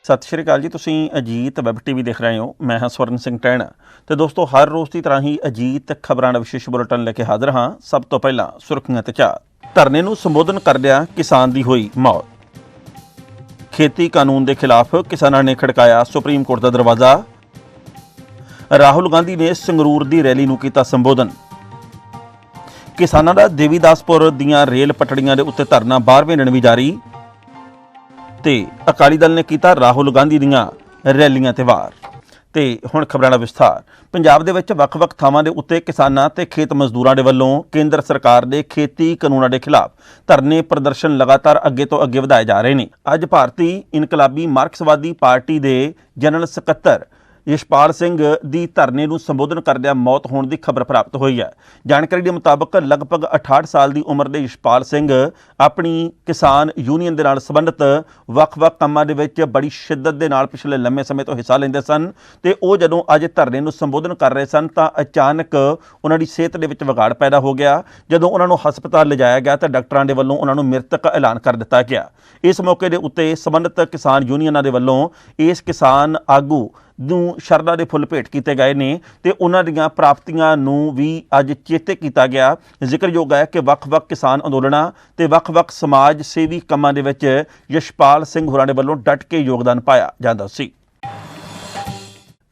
सत श्री अकाल जी। तुसीं अजीत वैब टीवी देख रहे हो। मैं हाँ स्वर्ण सिंह टैणा। तो दोस्तों, हर रोज़ की तरह ही अजीत खबरां दा विशेष बुलेटिन लेके हाजिर हाँ। सब तो पहला सुर्खियां ते चार। धरने नूं संबोधन करदिआं किसान दी होई मौत। खेती कानून के खिलाफ किसानां ने खड़काया सुप्रीम कोर्ट का दरवाज़ा। राहुल गांधी ने संगरूर की रैली नूं कीता संबोधन। किसानां दा देवीदासपुर दीआं रेल पटड़ियां दे उत्ते धरना 12वें दिन भी जारी। ते अकाली दल ने किया राहुल गांधी दीआं रैलियां ते वार। ते हुण खबरां दा विस्तार। पंजाब दे विच वख-वख थावां दे उत्ते किसानां ते खेत मजदूरां दे वल्लों केंद्र सरकार दे खेती कानूनां दे खिलाफ धरने प्रदर्शन लगातार अगे तो अगे वधाए जा रहे हैं। अज भारती इनकलाबी मार्क्सवादी पार्टी दे जनरल सकत्तर यशपाल सिंह की धरने नूं संबोधन करदिआं मौत होने की खबर प्राप्त हुई है। जानकारी के मुताबक लगभग 68 साल की उम्र के यशपाल सिंह अपनी किसान यूनीयन के नाल संबंधित वख-वख कामां दे विच बड़ी शिद्दत के नाल पिछले लंबे समय तो हिस्सा लेंदे सन ते वो जदों अज धरने नूं संबोधन कर रहे सन तां अचानक उन्हां दी सेहत दे विच विगाड़ पैदा हो गया। जदों उन्हां नूं हस्पताल लिजाया गया तो डॉक्टरां दे वल्लों उन्हां नूं मृतक ऐलान कर दिता गया। इस मौके दे उत्ते संबंधित किसान यूनीयनां दे वल्लों इस किसान आगू नूं शरधा के फुੱਲ भेंट किए गए ने ते उन्हां दीआं प्राप्तियां नूं भी अज चेते किया गया। जिक्रयोग है कि वख-वख किसान अंदोलनां ते वख-वख समाज सेवी कामां दे विच यशपाल सिंह होरां दे वल्लों डट के योगदान पाया जांदा सी।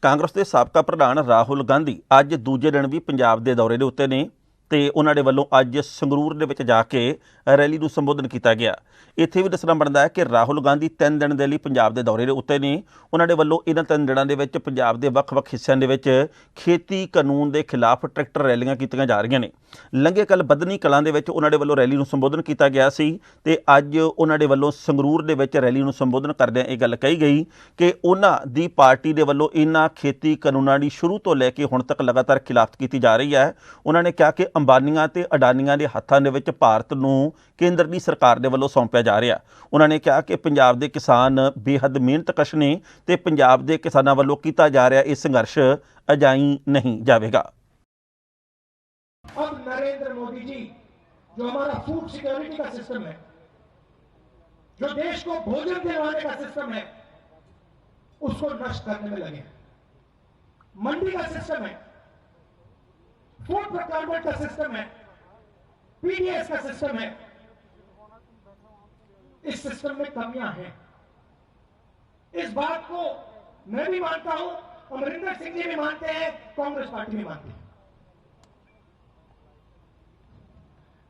कांग्रेस के साबका प्रधान राहुल गांधी अज दूजे दिन भी पंजाब के दौरे के उत्ते ने ते उन्हां दे वल्लों अज संगरूर दे विच जाके रैली नूं संबोधन किया गया। इत्थे भी दसना बनता है कि राहुल गांधी 3 दिन के लिए पंजाब के दौरे के उत्ते ने। उन्हां दे वल्लों इन्हां 3 दिनों के विच पंजाब के वख-वख हिस्सों के विच खेती कानून के खिलाफ ट्रैक्टर रैलियां कीतियां जा रही ने। लंघे कल बदनी कलां दे विच उन्हां दे वल्लों रैली नूं संबोधन किया गया सी ते अज उन्हां दे वल्लों संगरूर दे विच रैली नूं संबोधन करदिआं इह गल कही गई कि उन्हां दी पार्टी दे वल्लों इन्हां खेती कानूनां दी शुरू तो लैके हुण तक लगातार खिलाफत की जा रही है। उन्हां ने कहा कि अंबानियां ते अडानियां दे हत्थां दे विच भारत नूं केंद्र की सरकार दे वल्लों सौंपिया जा रहा। उन्होंने कहा कि पंजाब के किसान बेहद मेहनतकश ने ते पंजाब के किसानों वालों किया जा रहा यह संघर्ष अजाई नहीं जाएगा। अब नरेंद्र मोदी जी जो हमारा फूड सिक्योरिटी का सिस्टम है, जो देश को भोजन दिलवाने का सिस्टम है, उसको नष्ट करने में लगे। मंडी का सिस्टम है, फूड प्रोक्योरमेंट का सिस्टम है, पीडीएस का सिस्टम है। इस सिस्टम में कमियां हैं। इस बात को मैं भी मानता हूं, अमरिंदर सिंह जी भी मानते हैं, कांग्रेस पार्टी भी मानती है।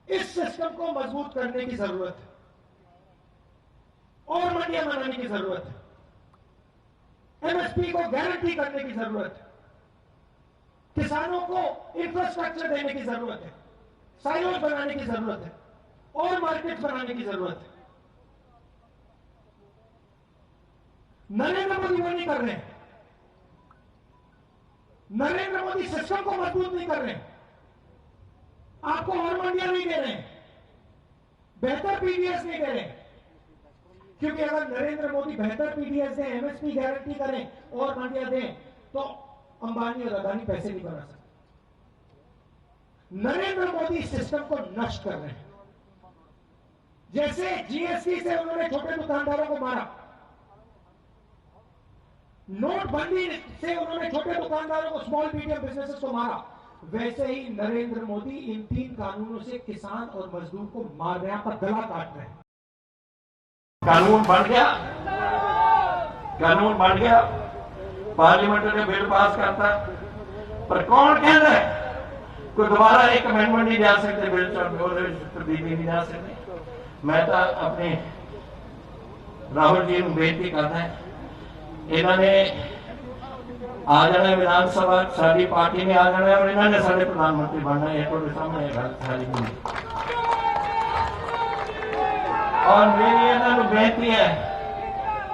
इस सिस्टम को मजबूत करने की जरूरत है और मंडियां बनाने की जरूरत है। एमएसपी को गारंटी करने की जरूरत है। किसानों को इंफ्रास्ट्रक्चर देने की जरूरत है, साइलोज बनाने की जरूरत है और मार्केट बनाने की जरूरत है। नरेंद्र मोदी वो नहीं कर रहे हैं। नरेंद्र मोदी सिस्टम को मजबूत नहीं कर रहे हैं, आपको और मंडियां नहीं दे रहे हैं, बेहतर पीडीएस नहीं दे रहे हैं। क्योंकि अगर नरेंद्र मोदी बेहतर पीडीएस दें, एमएसपी गारंटी करें और मंडियां दें तो अंबानी और अदानी पैसे नहीं बना सकते। नरेंद्र मोदी सिस्टम को नष्ट कर रहे हैं। जैसे जीएसटी से उन्होंने छोटे दुकानदारों को मारा, नोटबंदी से उन्होंने छोटे दुकानदारों को, स्मॉल मीडियम बिजनेसेस को मारा, वैसे ही नरेंद्र मोदी इन 3 कानूनों से किसान और मजदूर को मार रहे हैं, पर गला काट रहे हैं। कानून बन गया, कानून बन गया, पार्लियामेंट ने बिल पास करता, पर कौन कह रहा है कोई दोबारा एक अमेंडमेंट नहीं जा सकते, बिल तब्दीली नहीं जा सकते। मैं तो अपने राहुल जी को बेनती करता है, इन्होंने आ जाना विधानसभा, साड़ी पार्टी ने आ जाना और इन्होंने सारे प्रधानमंत्री बनना है। तो सामने सारी और मेरी इन्होंने बेनती है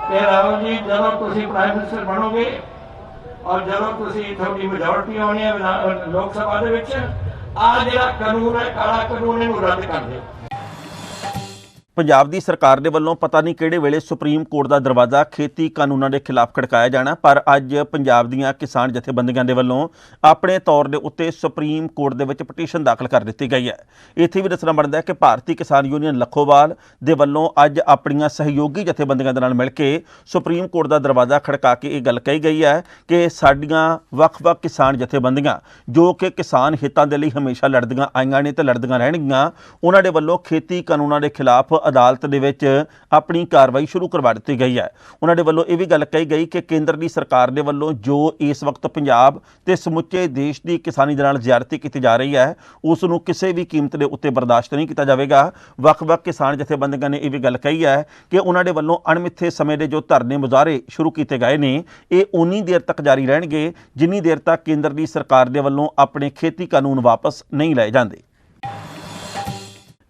कि राहुल जी जब तुम प्राइम मिनिस्टर बनोगे और जब थोड़ी मेजोरिटी होनी है लोक सभा आ जो कानून है, काला कानून, इन्हें रद्द कर दो। ਪੰਜਾਬ ਦੀ ਸਰਕਾਰ ਦੇ ਵੱਲੋਂ ਪਤਾ ਨਹੀਂ ਕਿਹੜੇ ਵੇਲੇ ਸੁਪਰੀਮ ਕੋਰਟ ਦਾ ਦਰਵਾਜ਼ਾ ਖੇਤੀ ਕਾਨੂੰਨਾਂ ਦੇ ਖਿਲਾਫ ਖੜਕਾਇਆ ਜਾਣਾ, ਪਰ ਅੱਜ ਪੰਜਾਬ ਦੀਆਂ ਕਿਸਾਨ ਜਥੇਬੰਦੀਆਂ ਦੇ ਵੱਲੋਂ ਆਪਣੇ ਤੌਰ ਦੇ ਉੱਤੇ ਸੁਪਰੀਮ ਕੋਰਟ ਦੇ ਵਿੱਚ ਪਟੀਸ਼ਨ ਦਾਖਲ ਕਰ ਦਿੱਤੀ ਗਈ ਹੈ। ਇੱਥੇ ਵੀ ਦੱਸਣਾ ਬਣਦਾ ਹੈ ਕਿ ਭਾਰਤੀ ਕਿਸਾਨ ਯੂਨੀਅਨ ਲੱਖੋਵਾਲ ਦੇ ਵੱਲੋਂ ਅੱਜ ਆਪਣੀਆਂ ਸਹਿਯੋਗੀ ਜਥੇਬੰਦੀਆਂ ਦੇ ਨਾਲ ਮਿਲ ਕੇ ਸੁਪਰੀਮ ਕੋਰਟ ਦਾ ਦਰਵਾਜ਼ਾ ਖੜਕਾ ਕੇ ਇਹ ਗੱਲ ਕਹੀ ਗਈ ਹੈ ਕਿ ਸਾਡੀਆਂ ਵੱਖ-ਵੱਖ ਕਿਸਾਨ ਜਥੇਬੰਦੀਆਂ ਜੋ ਕਿ ਕਿਸਾਨ ਹਿੱਤਾਂ ਦੇ ਲਈ ਹਮੇਸ਼ਾ ਲੜਦੀਆਂ ਆਈਆਂ ਨੇ ਤੇ ਲੜਦੀਆਂ ਰਹਿਣਗੀਆਂ, ਉਹਨਾਂ ਦੇ ਵੱਲੋਂ ਖੇਤੀ ਕਾਨੂੰਨਾਂ ਦੇ ਖਿਲਾਫ ਅਦਾਲਤ ਦੇ ਵਿੱਚ ਆਪਣੀ ਕਾਰਵਾਈ ਸ਼ੁਰੂ ਕਰਵਾ ਦਿੱਤੀ ਗਈ ਹੈ। ਉਹਨਾਂ ਦੇ ਵੱਲੋਂ ਇਹ ਵੀ ਗੱਲ ਕਹੀ ਗਈ ਕਿ ਕੇਂਦਰ ਦੀ ਸਰਕਾਰ ਦੇ ਵੱਲੋਂ ਜੋ ਇਸ ਵਕਤ ਪੰਜਾਬ ਤੇ ਸਮੁੱਚੇ ਦੇਸ਼ ਦੀ ਕਿਸਾਨੀ ਦੇ ਨਾਲ ਜ਼ਿਆਦਤੀ ਕੀਤੀ ਜਾ ਰਹੀ ਹੈ, ਉਸ ਨੂੰ ਕਿਸੇ ਵੀ ਕੀਮਤ ਦੇ ਉੱਤੇ ਬਰਦਾਸ਼ਤ ਨਹੀਂ ਕੀਤਾ ਜਾਵੇਗਾ। ਵੱਖ-ਵੱਖ ਕਿਸਾਨ ਜਥੇਬੰਦੀਆਂ ਨੇ ਇਹ ਵੀ ਗੱਲ ਕਹੀ ਹੈ ਕਿ ਉਹਨਾਂ ਦੇ ਵੱਲੋਂ ਅਣਮਿੱਥੇ ਸਮੇਂ ਦੇ ਜੋ ਧਰਨੇ ਮੁਜ਼ਾਹਰੇ ਸ਼ੁਰੂ ਕੀਤੇ ਗਏ ਨੇ, ਇਹ ਉਨੀ ਦੇਰ ਤੱਕ ਜਾਰੀ ਰਹਿਣਗੇ ਜਿੰਨੀ ਦੇਰ ਤੱਕ ਕੇਂਦਰ ਦੀ ਸਰਕਾਰ ਦੇ ਵੱਲੋਂ ਆਪਣੇ ਖੇਤੀ ਕਾਨੂੰਨ ਵਾਪਸ ਨਹੀਂ ਲਏ ਜਾਂਦੇ।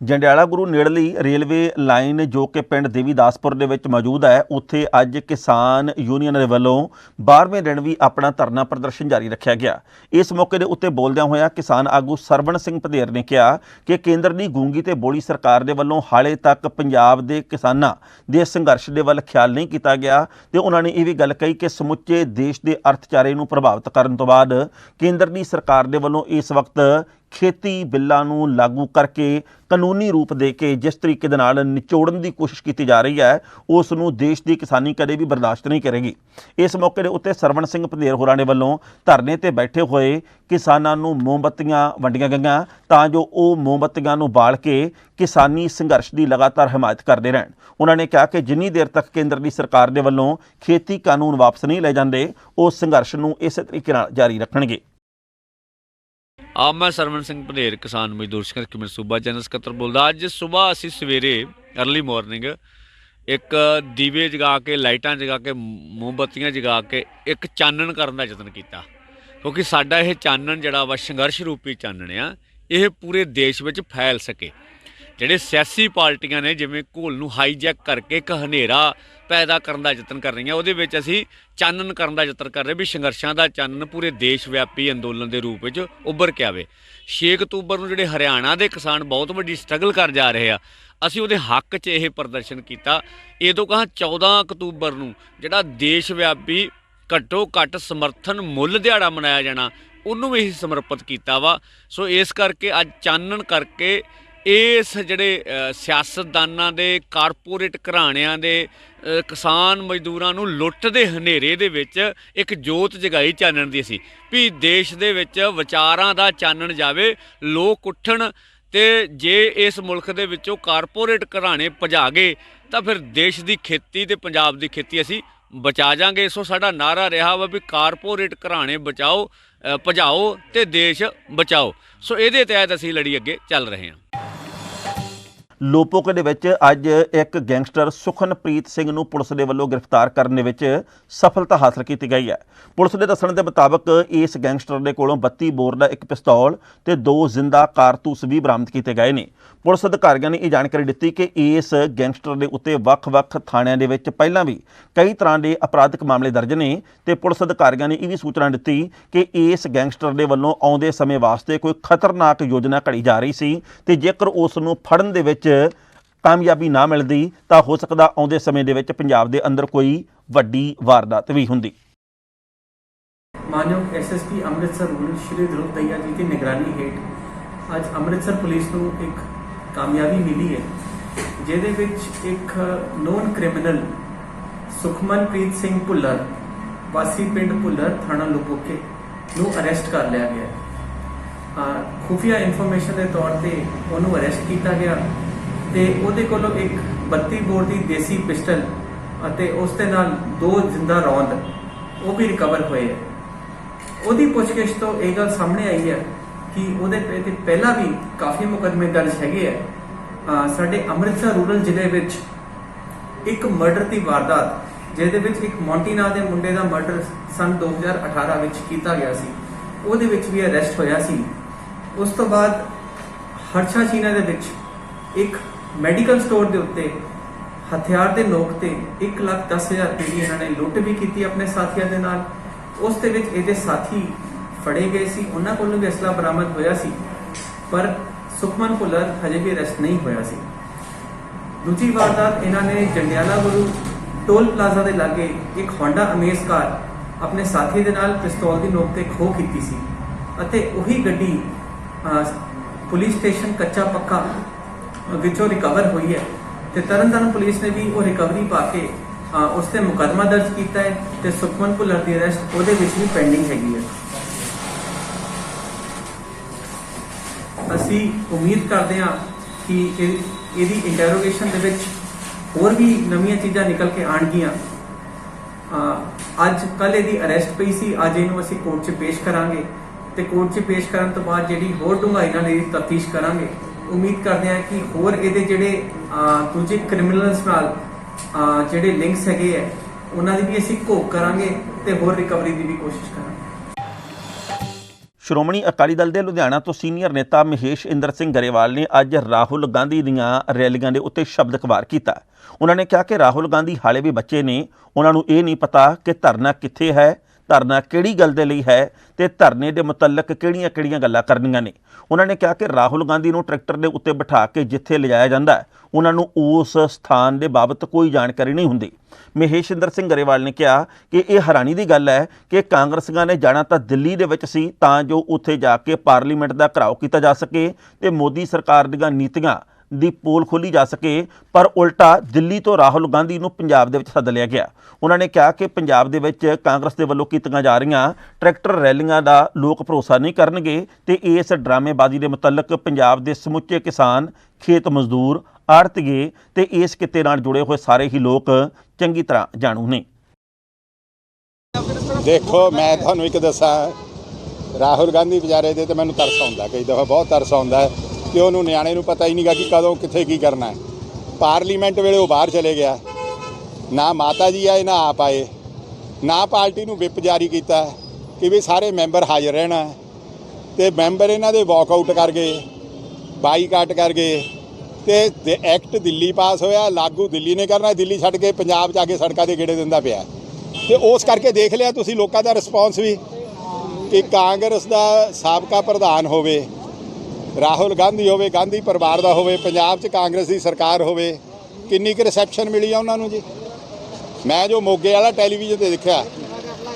ਜੰਡਿਆਲਾ ਗੁਰੂ ਨੇੜਲੀ ਰੇਲਵੇ ਲਾਈਨ ਜੋ ਕਿ ਪਿੰਡ ਦੇਵੀਦਾਸਪੁਰ ਦੇ ਵਿੱਚ ਮੌਜੂਦ ਹੈ, ਉੱਥੇ ਅੱਜ ਕਿਸਾਨ ਯੂਨੀਅਨ ਦੇ ਵੱਲੋਂ 12ਵੇਂ ਦਿਨ ਵੀ ਆਪਣਾ ਧਰਨਾ ਪ੍ਰਦਰਸ਼ਨ ਜਾਰੀ ਰੱਖਿਆ ਗਿਆ। ਇਸ ਮੌਕੇ ਦੇ ਉੱਤੇ ਬੋਲਦਿਆਂ ਹੋਇਆ ਕਿਸਾਨ ਆਗੂ ਸਰਵਣ ਸਿੰਘ ਭਦੇਰ ਨੇ ਕਿਹਾ ਕਿ ਕੇਂਦਰ ਦੀ ਗੂੰਗੀ ਤੇ ਬੋਲੀ ਸਰਕਾਰ ਦੇ ਵੱਲੋਂ ਹਾਲੇ ਤੱਕ ਪੰਜਾਬ ਦੇ ਕਿਸਾਨਾਂ ਦੇ ਸੰਘਰਸ਼ ਦੇ ਵੱਲ ਖਿਆਲ ਨਹੀਂ ਕੀਤਾ ਗਿਆ ਤੇ ਉਹਨਾਂ ਨੇ ਇਹ ਵੀ ਗੱਲ ਕਹੀ ਕਿ ਸਮੁੱਚੇ ਦੇਸ਼ ਦੇ ਅਰਥਚਾਰੇ ਨੂੰ ਪ੍ਰਭਾਵਿਤ ਕਰਨ ਤੋਂ ਬਾਅਦ ਕੇਂਦਰ ਦੀ ਸਰਕਾਰ ਦੇ ਵੱਲੋਂ ਇਸ ਵਕਤ ਖੇਤੀ ਬਿੱਲਾਂ ਨੂੰ ਲਾਗੂ ਕਰਕੇ ਕਾਨੂੰਨੀ ਰੂਪ ਦੇ ਕੇ ਜਿਸ ਤਰੀਕੇ ਦੇ ਨਾਲ ਨਿਚੋੜਨ ਦੀ ਕੋਸ਼ਿਸ਼ ਕੀਤੀ ਜਾ ਰਹੀ ਹੈ, ਉਸ ਨੂੰ ਦੇਸ਼ ਦੀ ਕਿਸਾਨੀ ਕਦੇ ਵੀ ਬਰਦਾਸ਼ਤ ਨਹੀਂ ਕਰੇਗੀ। ਇਸ ਮੌਕੇ ਦੇ ਉੱਤੇ ਸਰਵਣ ਸਿੰਘ ਭਦੇਰ ਹੋਰਾਂ ਦੇ ਵੱਲੋਂ ਧਰਨੇ ਤੇ ਬੈਠੇ ਹੋਏ ਕਿਸਾਨਾਂ ਨੂੰ ਮੋਮਬੱਤੀਆਂ ਵੰਡੀਆਂ ਗਈਆਂ ਤਾਂ ਜੋ ਉਹ ਮੋਮਬੱਤੀਆਂ ਨੂੰ ਬਾਲ ਕੇ ਕਿਸਾਨੀ ਸੰਘਰਸ਼ ਦੀ ਲਗਾਤਾਰ ਹਮਾਇਤ ਕਰਦੇ ਰਹਿਣ। ਉਹਨਾਂ ਨੇ ਕਿਹਾ ਕਿ ਜਿੰਨੀ ਦੇਰ ਤੱਕ ਕੇਂਦਰ ਦੀ ਸਰਕਾਰ ਦੇ ਵੱਲੋਂ ਖੇਤੀ ਕਾਨੂੰਨ ਵਾਪਸ ਨਹੀਂ ਲਏ ਜਾਂਦੇ, ਉਹ ਸੰਘਰਸ਼ ਨੂੰ ਇਸੇ ਤਰੀਕੇ ਨਾਲ ਜਾਰੀ ਰੱਖਣਗੇ। ਆਪ ਮੈਂ ਸਰਵਣ ਸਿੰਘ ਭਦੇਰ ਕਿਸਾਨ ਮਜ਼ਦੂਰ ਸੰਘਰਸ਼ ਕਮੇਟੀ ਸੂਬਾ ਜਨਰਲ ਸਕੱਤਰ ਬੋਲਦਾ। ਅੱਜ ਸੁਬਾਹ ਅਸੀਂ ਸਵੇਰੇ ਅਰਲੀ ਮਾਰਨਿੰਗ ਇੱਕ ਦੀਵੇ ਜਗਾ ਕੇ, ਲਾਈਟਾਂ ਜਗਾ ਕੇ, ਮੋਮਬੱਤੀਆਂ ਜਗਾ ਕੇ ਇੱਕ ਚਾਨਣ ਕਰਨ ਦਾ ਯਤਨ ਕੀਤਾ, ਕਿਉਂਕਿ ਸਾਡਾ ਇਹ ਚਾਨਣ ਜਿਹੜਾ ਵਾ ਸੰਘਰਸ਼ ਰੂਪੀ ਚਾਨਣ ਆ, ਇਹ ਪੂਰੇ ਦੇਸ਼ ਵਿੱਚ ਫੈਲ ਸਕੇ। ਜਿਹੜੇ ਸਿਆਸੀ ਪਾਰਟੀਆਂ ਨੇ ਜਿਵੇਂ ਘੋਲ ਨੂੰ ਹਾਈਜੈਕ ਕਰਕੇ ਇੱਕ ਹਨੇਰਾ ਪੈਦਾ ਕਰਨ ਦਾ ਯਤਨ ਕਰ ਰਹੀਆਂ, ਉਹਦੇ ਵਿੱਚ ਅਸੀਂ ਚਾਨਣ ਕਰਨ ਦਾ ਯਤਨ ਕਰ ਰਹੇ ਵੀ ਸੰਘਰਸ਼ਾਂ ਦਾ ਚਾਨਣ ਪੂਰੇ ਦੇਸ਼ ਵਿਆਪੀ ਅੰਦੋਲਨ ਦੇ ਰੂਪ ਵਿੱਚ ਉੱਭਰ ਕੇ ਆਵੇ। 6 ਅਕਤੂਬਰ ਨੂੰ ਜਿਹੜੇ ਹਰਿਆਣਾ ਦੇ ਕਿਸਾਨ ਬਹੁਤ ਵੱਡੀ ਸਟਰਗਲ ਕਰ ਜਾ ਰਹੇ ਆ, ਅਸੀਂ ਉਹਦੇ ਹੱਕ 'ਚ ਇਹ ਪ੍ਰਦਰਸ਼ਨ ਕੀਤਾ। ਇਹ ਤੋਂ ਕਹਾਂ 14 ਅਕਤੂਬਰ ਨੂੰ ਜਿਹੜਾ ਦੇਸ਼ ਵਿਆਪੀ ਘੱਟੋ ਘੱਟ ਸਮਰਥਨ ਮੁੱਲ ਦਿਹਾੜਾ ਮਨਾਇਆ ਜਾਣਾ, ਉਹਨੂੰ ਵੀ ਅਸੀਂ ਸਮਰਪਿਤ ਕੀਤਾ ਵਾ। ਸੋ ਇਸ ਕਰਕੇ ਅੱਜ ਚਾਨਣ ਕਰਕੇ ਇਸ ਜਿਹੜੇ ਸਿਆਸਤਦਾਨਾਂ ਦੇ, ਕਾਰਪੋਰੇਟ ਘਰਾਣਿਆਂ ਦੇ ਕਿਸਾਨ ਮਜ਼ਦੂਰਾਂ ਨੂੰ ਲੁੱਟ ਦੇ ਹਨੇਰੇ ਦੇ ਵਿੱਚ ਇੱਕ ਜੋਤ ਜਗਾਈ ਚਾਨਣ ਦੀ ਸੀ ਵੀ ਦੇਸ਼ ਦੇ ਵਿੱਚ ਵਿਚਾਰਾਂ ਦਾ ਚਾਨਣ ਜਾਵੇ, ਲੋਕ ਉੱਠਣ ਤੇ ਜੇ ਇਸ ਮੁਲਕ ਦੇ ਵਿੱਚੋਂ ਕਾਰਪੋਰੇਟ ਘਰਾਣੇ ਭਜਾ ਗਏ ਤਾਂ ਫਿਰ ਦੇਸ਼ ਦੀ ਖੇਤੀ ਤੇ ਪੰਜਾਬ ਦੀ ਖੇਤੀ ਅਸੀਂ ਬਚਾ ਜਾਾਂਗੇ। ਸੋ ਸਾਡਾ ਨਾਅਰਾ ਰਿਹਾ ਵਾ ਵੀ ਕਾਰਪੋਰੇਟ ਘਰਾਣੇ ਬਚਾਓ, ਭਜਾਓ ਤੇ ਦੇਸ਼ ਬਚਾਓ। ਸੋ ਇਹਦੇ ਤਹਿਤ ਅਸੀਂ ਲੜੀ ਅੱਗੇ ਚੱਲ ਰਹੇ ਹਾਂ। ਲੋਪੋਕੇ ਦੇ ਵਿੱਚ ਅੱਜ ਇੱਕ ਗੈਂਗਸਟਰ ਸੁਖਨਪ੍ਰੀਤ ਸਿੰਘ ਨੂੰ ਪੁਲਿਸ ਦੇ ਵੱਲੋਂ ਗ੍ਰਿਫਤਾਰ ਕਰਨ ਦੇ ਵਿੱਚ ਸਫਲਤਾ ਹਾਸਲ ਕੀਤੀ ਗਈ ਹੈ। ਪੁਲਿਸ ਦੇ ਦੱਸਣ ਦੇ ਮੁਤਾਬਕ ਇਸ ਗੈਂਗਸਟਰ ਦੇ ਕੋਲੋਂ 32 ਬੋਰ ਦਾ ਇੱਕ ਪਿਸਤੌਲ ਤੇ 2 ਜ਼ਿੰਦਾ ਕਾਰਤੂਸ ਵੀ ਬਰਾਮਦ ਕੀਤੇ ਗਏ ਨੇ। ਪੁਲਿਸ ਅਧਿਕਾਰੀਆਂ ਨੇ ਇਹ ਜਾਣਕਾਰੀ ਦਿੱਤੀ ਕਿ ਇਸ ਗੈਂਗਸਟਰ ਦੇ ਉੱਤੇ ਵੱਖ-ਵੱਖ ਥਾਣਿਆਂ ਦੇ ਵਿੱਚ ਪਹਿਲਾਂ ਵੀ ਕਈ ਤਰ੍ਹਾਂ ਦੇ ਅਪਰਾਧਿਕ ਮਾਮਲੇ ਦਰਜ ਨੇ ਤੇ ਪੁਲਿਸ ਅਧਿਕਾਰੀਆਂ ਨੇ ਇਹ ਵੀ ਸੂਚਨਾ ਦਿੱਤੀ ਕਿ ਇਸ ਗੈਂਗਸਟਰ ਦੇ ਵੱਲੋਂ ਆਉਂਦੇ ਸਮੇਂ ਵਾਸਤੇ ਕੋਈ ਖਤਰਨਾਕ ਯੋਜਨਾ ਘੜੀ ਜਾ ਰਹੀ ਸੀ ਤੇ ਜੇਕਰ ਉਸ ਨੂੰ ਫੜਨ ਦੇ ਵਿੱਚ ਕਾਮਯਾਬੀ ਨਾ ਮਿਲਦੀ ਤਾਂ ਹੋ ਸਕਦਾ ਆਉਂਦੇ ਸਮੇਂ ਦੇ ਵਿੱਚ ਪੰਜਾਬ ਦੇ ਅੰਦਰ ਕੋਈ ਵੱਡੀ ਵਾਰਦਾਤ ਵੀ ਹੁੰਦੀ। ਮਾਨਯੋਗ ਐਸਐਸਪੀ ਅੰਮ੍ਰਿਤਸਰ ਰੂਰਲ ਸ਼੍ਰੀ ਧਰੁਵ ਦਈਆ ਜੀ ਦੀ ਨਿਗਰਾਨੀ ਹੇਠ ਅੱਜ ਅੰਮ੍ਰਿਤਸਰ ਪੁਲਿਸ ਨੂੰ ਇੱਕ ਕਾਮਯਾਬੀ ਮਿਲੀ ਹੈ, ਜਿਹਦੇ ਵਿੱਚ ਇੱਕ ਨੋਨ ਕ੍ਰਿਮੀਨਲ ਸੁਖਮਨਪ੍ਰੀਤ ਸਿੰਘ ਭੁੱਲਰ ਵਾਸੀ ਪਿੰਡ ਭੁੱਲਰ ਥਾਣਾ ਲੋਪੋਕੇ ਨੂੰ ਅਰੈਸਟ ਕਰ ਲਿਆ ਗਿਆ। ਖੁਫੀਆ ਇਨਫੋਰਮੇਸ਼ਨ ਦੇ ਤੌਰ ਤੇ ਉਹਨੂੰ ਅਰੈਸਟ ਕੀਤਾ ਗਿਆ ਤੇ ਉਹਦੇ ਕੋਲੋਂ ਇੱਕ 32 ਬੋਰ ਦੀ ਦੇਸੀ ਪਿਸਟਲ ਅਤੇ ਉਸ ਦੇ ਨਾਲ 2 ਜ਼ਿੰਦਾ ਰੌਂਦ ਉਹ ਵੀ ਰਿਕਵਰ ਹੋਏ ਹੈ। ਉਹਦੀ ਪੁੱਛਗਿੱਛ ਤੋਂ ਇਹ ਗੱਲ ਸਾਹਮਣੇ ਆਈ ਹੈ ਕਿ ਉਹਦੇ ਤੇ ਪਹਿਲਾਂ ਵੀ ਕਾਫੀ ਮੁਕੱਦਮੇ ਦਰਜ ਹੈਗੇ ਹੈ। ਸਾਡੇ ਅੰਮ੍ਰਿਤਸਰ ਰੂਰਲ ਜ਼ਿਲ੍ਹੇ ਵਿੱਚ ਇੱਕ ਮਰਡਰ ਦੀ ਵਾਰਦਾਤ, ਜਿਹਦੇ ਵਿੱਚ ਇੱਕ ਮੌਂਟੀ ਨਾਂ ਦੇ ਮੁੰਡੇ ਦਾ ਮਰਡਰ ਸਨ 2018 ਵਿੱਚ ਕੀਤਾ ਗਿਆ ਸੀ, ਉਹਦੇ ਵਿੱਚ ਵੀ ਅਰੈਸਟ ਹੋਇਆ ਸੀ। ਉਸ ਤੋਂ ਬਾਅਦ ਹਰਛਾ ਚੀਨਾ ਦੇ ਵਿੱਚ ਇੱਕ ਮੈਡੀਕਲ ਸਟੋਰ ਦੇ ਉੱਤੇ ਹਥਿਆਰ ਦੇ ਨੋਕ ਤੇ 1,10,000 ਰੁਪਏ ਦੀ ਇਹਨਾਂ ਨੇ ਲੁੱਟ ਵੀ ਕੀਤੀ ਆਪਣੇ ਸਾਥੀਆਂ ਦੇ ਨਾਲ। ਉਸ ਦੇ ਵਿੱਚ ਇਹਦੇ ਸਾਥੀ ਫੜੇ ਗਏ ਸੀ, ਉਹਨਾਂ ਕੋਲੋਂ ਵੀ ਅਸਲਾ ਬਰਾਮਦ ਹੋਇਆ ਸੀ, ਪਰ ਸੁਖਮਨ ਭੁੱਲਰ ਹਜੇ ਵੀ ਅਰੈਸਟ ਨਹੀਂ ਹੋਇਆ ਸੀ। ਦੂਜੀ ਵਾਰਦਾਤ ਇਹਨਾਂ ਨੇ ਜੰਡਿਆਲਾ ਗੁਰੂ ਟੋਲ ਪਲਾਜ਼ਾ ਦੇ ਲਾਗੇ ਇੱਕ ਹੋਂਡਾ ਅਮੇਜ਼ ਕਾਰ ਆਪਣੇ ਸਾਥੀ ਦੇ ਨਾਲ ਪਿਸਤੌਲ ਦੀ ਨੋਕ ਤੇ ਖੋਹ ਕੀਤੀ ਸੀ ਅਤੇ ਉਹੀ ਗੱਡੀ ਪੁਲਿਸ ਸਟੇਸ਼ਨ ਕੱਚਾ ਪੱਕਾ ਵਿੱਚੋਂ ਰਿਕਵਰ ਹੋਈ ਹੈ ਤੇ ਤਰਨਤਾਰਨ ਪੁਲਿਸ ਨੇ ਵੀ ਉਹ ਰਿਕਵਰੀ ਪਾ ਕੇ ਉਸ ਤੇ ਮੁਕੱਦਮਾ ਦਰਜ ਕੀਤਾ ਹੈ ਤੇ ਸੁਖਮਨ ਭੁੱਲਰ ਦੀ ਅਰੈਸਟ ਉਹਦੇ ਵਿੱਚ ਵੀ ਪੈਂਡਿੰਗ ਹੈਗੀ ਹੈ। ਅਸੀਂ ਉਮੀਦ ਕਰਦੇ ਹਾਂ ਕਿ ਇਹਦੀ ਇੰਟਰੋਗੇਸ਼ਨ ਦੇ ਵਿੱਚ ਹੋਰ ਵੀ ਨਵੀਆਂ ਚੀਜ਼ਾਂ ਨਿਕਲ ਕੇ ਆਣਗੀਆਂ। ਅੱਜ ਕੱਲ੍ਹ ਇਹਦੀ ਅਰੈਸਟ ਪਈ ਸੀ, ਅੱਜ ਇਹਨੂੰ ਅਸੀਂ ਕੋਰਟ 'ਚ ਪੇਸ਼ ਕਰਾਂਗੇ ਤੇ ਕੋਰਟ 'ਚ ਪੇਸ਼ ਕਰਨ ਤੋਂ ਬਾਅਦ ਜਿਹੜੀ ਹੋਰ ਡੂੰਘਾਈ ਨਾਲ ਇਹਦੀ ਤਫਤੀਸ਼ ਕਰਾਂਗੇ। ਉਮੀਦ ਕਰਦੇ ਹਾਂ ਕਿ ਹੋਰ ਇਹਦੇ ਜਿਹੜੇ ਦੂਜੇ ਕ੍ਰਿਮੀਨਲਸ ਨਾਲ ਜਿਹੜੇ ਲਿੰਕਸ ਹੈਗੇ ਹੈ ਉਹਨਾਂ ਦੀ ਵੀ ਅਸੀਂ ਘੋਖ ਕਰਾਂਗੇ ਤੇ ਹੋਰ ਰਿਕਵਰੀ ਦੀ ਵੀ ਕੋਸ਼ਿਸ਼ ਕਰਾਂਗੇ। ਸ਼੍ਰੋਮਣੀ ਅਕਾਲੀ ਦਲ ਦੇ ਲੁਧਿਆਣਾ ਤੋਂ ਸੀਨੀਅਰ ਨੇਤਾ ਮਹੇਸ਼ ਇੰਦਰ ਸਿੰਘ ਗਰੇਵਾਲ ਨੇ ਅੱਜ ਰਾਹੁਲ ਗਾਂਧੀ ਦੀਆਂ ਰੈਲੀਆਂ ਦੇ ਉੱਤੇ ਸ਼ਬਦ ਖਵਾਰ ਕੀਤਾ। ਉਹਨਾਂ ਨੇ ਕਿਹਾ ਕਿ ਰਾਹੁਲ ਗਾਂਧੀ ਹਾਲੇ ਵੀ ਬੱਚੇ ਨੇ, ਉਹਨਾਂ ਨੂੰ ਇਹ ਨਹੀਂ ਪਤਾ ਕਿ ਧਰਨਾ ਕਿੱਥੇ ਹੈ, ਧਰਨਾ ਕਿਹੜੀ ਗੱਲ ਦੇ ਲਈ ਹੈ ਤੇ ਧਰਨੇ ਦੇ ਮੁਤਲਕ ਕਿਹੜੀਆਂ-ਕਿਹੜੀਆਂ ਗੱਲਾਂ ਕਰਨੀਆਂ ਨੇ। ਉਹਨਾਂ ਨੇ ਕਿਹਾ ਕਿ ਰਾਹੁਲ ਗਾਂਧੀ ਨੂੰ ਟਰੈਕਟਰ ਦੇ ਉੱਤੇ ਬਿਠਾ ਕੇ ਜਿੱਥੇ ਲਿਜਾਇਆ ਜਾਂਦਾ ਹੈ ਉਹਨਾਂ ਨੂੰ ਉਸ ਸਥਾਨ ਦੇ ਬਾਬਤ ਕੋਈ ਜਾਣਕਾਰੀ ਨਹੀਂ ਹੁੰਦੀ। ਮਹੇਸ਼ਿੰਦਰ ਸਿੰਘ ਗਰੇਵਾਲ ਨੇ ਕਿਹਾ ਕਿ ਇਹ ਹੈਰਾਨੀ ਦੀ ਗੱਲ ਹੈ ਕਿ ਕਾਂਗਰਸੀਆਂ ਨੇ ਜਾਣਾ ਤਾਂ ਦਿੱਲੀ ਦੇ ਵਿੱਚ ਸੀ ਤਾਂ ਜੋ ਉੱਥੇ ਜਾ ਕੇ ਪਾਰਲੀਮੈਂਟ ਦਾ ਘਿਰਾਓ ਕੀਤਾ ਜਾ ਸਕੇ ਤੇ ਮੋਦੀ ਸਰਕਾਰ ਦੀਆਂ ਨੀਤੀਆਂ ਦੀ ਪੋਲ ਖੋਲ੍ਹੀ ਜਾ ਸਕੇ, ਪਰ ਉਲਟਾ ਦਿੱਲੀ ਤੋਂ ਰਾਹੁਲ ਗਾਂਧੀ ਨੂੰ ਪੰਜਾਬ ਦੇ ਵਿੱਚ ਸੱਦ ਲਿਆ ਗਿਆ। ਉਹਨਾਂ ਨੇ ਕਿਹਾ ਕਿ ਪੰਜਾਬ ਦੇ ਵਿੱਚ ਕਾਂਗਰਸ ਦੇ ਵੱਲੋਂ ਕੀਤੀਆਂ ਜਾ ਰਹੀਆਂ ਟਰੈਕਟਰ ਰੈਲੀਆਂ ਦਾ ਲੋਕ ਭਰੋਸਾ ਨਹੀਂ ਕਰਨਗੇ ਤੇ ਇਸ ਡਰਾਮੇਬਾਜ਼ੀ ਦੇ ਮੁਤਲਕ ਪੰਜਾਬ ਦੇ ਸਮੁੱਚੇ ਕਿਸਾਨ, ਖੇਤ ਮਜ਼ਦੂਰ, ਆੜ੍ਹਤੀਏ ਤੇ ਇਸ ਕਿੱਤੇ ਨਾਲ ਜੁੜੇ ਹੋਏ ਸਾਰੇ ਹੀ ਲੋਕ ਚੰਗੀ ਤਰ੍ਹਾਂ ਜਾਣੂ ਨੇ। ਦੇਖੋ ਮੈਂ ਤੁਹਾਨੂੰ ਇੱਕ ਦੱਸਾਂ, ਰਾਹੁਲ ਗਾਂਧੀ ਵਿਚਾਰੇ ਦੇ ਤੇ ਮੈਨੂੰ ਤਰਸ ਆਉਂਦਾ, ਕਈ ਦਫਾ ਬਹੁਤ ਤਰਸ ਆਉਂਦਾ ਹੈ ਕਿ ਉਹਨੂੰ ਨਿਆਣੇ ਨੂੰ ਪਤਾ ਹੀ ਨਹੀਂ ਗਾ ਕਿ ਕਦੋਂ ਕਿੱਥੇ ਕੀ ਕਰਨਾ ਹੈ। ਪਾਰਲੀਮੈਂਟ ਵੇਲੇ ਉਹ ਬਾਹਰ ਚਲੇ ਗਿਆ, ਨਾ ਮਾਤਾ ਜੀ ਆਏ ਨਾ ਆਪ ਆਏ, ਨਾ ਪਾਰਟੀ ਨੂੰ ਵਿਪ ਜਾਰੀ ਕੀਤਾ ਕਿ ਵੀ ਸਾਰੇ ਮੈਂਬਰ ਹਾਜ਼ਰ ਰਹਿਣਾ ਤੇ ਮੈਂਬਰ ਇਹਨਾਂ ਦੇ ਵਾਕਆਊਟ ਕਰ ਗਏ, ਬਾਈਕਾਟ ਕਰ ਗਏ ਤੇ ਐਕਟ ਦਿੱਲੀ ਪਾਸ ਹੋਇਆ, ਲਾਗੂ ਦਿੱਲੀ ਨੇ ਕਰਨਾ, ਦਿੱਲੀ ਛੱਡ ਕੇ ਪੰਜਾਬ 'ਚ ਆ ਕੇ ਸੜਕਾਂ 'ਤੇ ਗੇੜੇ ਦਿੰਦਾ ਪਿਆ। ਤੇ ਉਸ ਕਰਕੇ ਦੇਖ ਲਿਆ ਤੁਸੀਂ ਲੋਕਾਂ ਦਾ ਰਿਸਪੌਂਸ ਵੀ ਕਿ ਕਾਂਗਰਸ ਦਾ ਸਾਬਕਾ ਪ੍ਰਧਾਨ ਹੋਵੇ, ਰਾਹੁਲ ਗਾਂਧੀ ਹੋਵੇ, ਗਾਂਧੀ ਪਰਿਵਾਰ ਦਾ ਹੋਵੇ, ਪੰਜਾਬ 'ਚ ਕਾਂਗਰਸ ਦੀ ਸਰਕਾਰ ਹੋਵੇ, ਕਿੰਨੀ ਕੁ ਰਿਸੈਪਸ਼ਨ ਮਿਲੀ ਆ ਉਹਨਾਂ ਨੂੰ ਜੀ। ਮੈਂ ਜੋ ਮੋਗੇ ਵਾਲਾ ਟੈਲੀਵਿਜ਼ਨ 'ਤੇ ਦੇਖਿਆ,